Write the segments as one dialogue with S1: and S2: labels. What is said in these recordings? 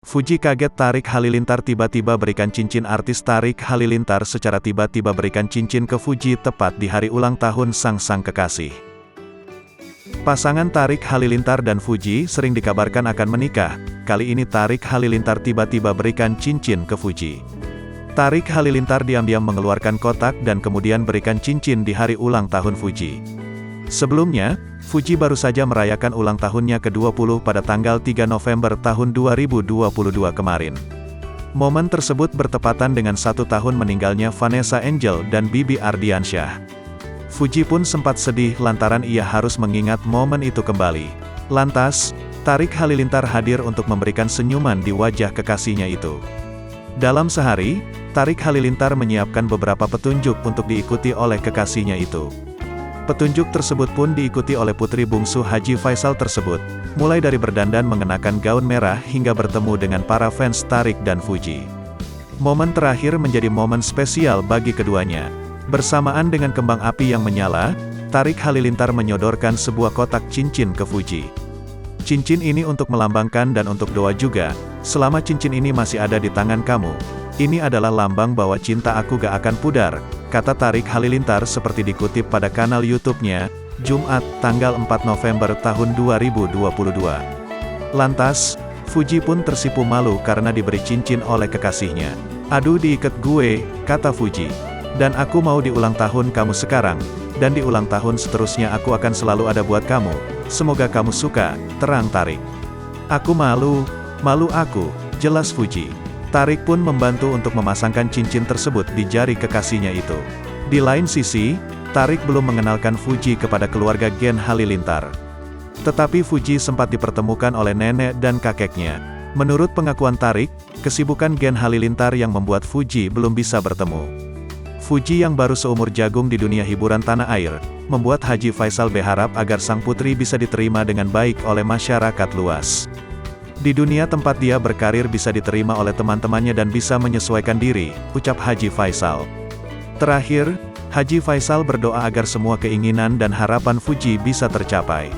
S1: Fuji kaget Tarik Halilintar tiba-tiba berikan cincin. Artis Tarik Halilintar secara tiba-tiba berikan cincin ke Fuji tepat di hari ulang tahun sang kekasih. Pasangan Tarik Halilintar dan Fuji sering dikabarkan akan menikah. Kali ini Tarik Halilintar tiba-tiba berikan cincin ke Fuji. Tarik Halilintar diam-diam mengeluarkan kotak dan kemudian berikan cincin di hari ulang tahun Fuji. Sebelumnya, Fuji baru saja merayakan ulang tahunnya ke-20 pada tanggal 3 November tahun 2022 kemarin. Momen tersebut bertepatan dengan 1 tahun meninggalnya Vanessa Angel dan Bibi Ardiansyah. Fuji pun sempat sedih lantaran ia harus mengingat momen itu kembali. Lantas, Tarik Halilintar hadir untuk memberikan senyuman di wajah kekasihnya itu. Dalam sehari, Tarik Halilintar menyiapkan beberapa petunjuk untuk diikuti oleh kekasihnya itu. Petunjuk tersebut pun diikuti oleh putri bungsu Haji Faisal tersebut, mulai dari berdandan mengenakan gaun merah hingga bertemu dengan para fans Tarik dan Fuji. Momen terakhir menjadi momen spesial bagi keduanya. Bersamaan dengan kembang api yang menyala, Tarik Halilintar menyodorkan sebuah kotak cincin ke Fuji. Cincin ini untuk melambangkan dan untuk doa juga, selama cincin ini masih ada di tangan kamu. Ini adalah lambang bahwa cinta aku gak akan pudar, kata Tarik Halilintar seperti dikutip pada kanal YouTube-nya, Jumat, tanggal 4 November tahun 2022. Lantas, Fuji pun tersipu malu karena diberi cincin oleh kekasihnya. Aduh diikat gue, kata Fuji. Dan aku mau di ulang tahun kamu sekarang, dan di ulang tahun seterusnya aku akan selalu ada buat kamu. Semoga kamu suka, terang Tarik. Aku malu aku, jelas Fuji. Tarik pun membantu untuk memasangkan cincin tersebut di jari kekasihnya itu. Di lain sisi, Tarik belum mengenalkan Fuji kepada keluarga Gen Halilintar. Tetapi Fuji sempat dipertemukan oleh nenek dan kakeknya. Menurut pengakuan Tarik, kesibukan Gen Halilintar yang membuat Fuji belum bisa bertemu. Fuji yang baru seumur jagung di dunia hiburan tanah air, membuat Haji Faisal berharap agar sang putri bisa diterima dengan baik oleh masyarakat luas. Di dunia tempat dia berkarir bisa diterima oleh teman-temannya dan bisa menyesuaikan diri, ucap Haji Faisal. Terakhir, Haji Faisal berdoa agar semua keinginan dan harapan Fuji bisa tercapai.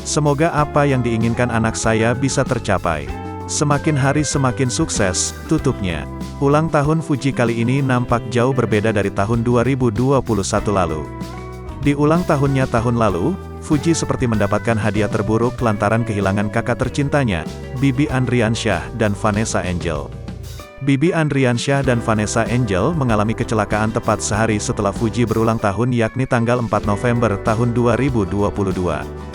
S1: Semoga apa yang diinginkan anak saya bisa tercapai. Semakin hari semakin sukses, tutupnya. Ulang tahun Fuji kali ini nampak jauh berbeda dari tahun 2021 lalu. Di ulang tahunnya tahun lalu, Fuji seperti mendapatkan hadiah terburuk lantaran kehilangan kakak tercintanya, Bibi Ardiansyah dan Vanessa Angel. Bibi Ardiansyah dan Vanessa Angel mengalami kecelakaan tepat sehari setelah Fuji berulang tahun yakni tanggal 4 November tahun 2022.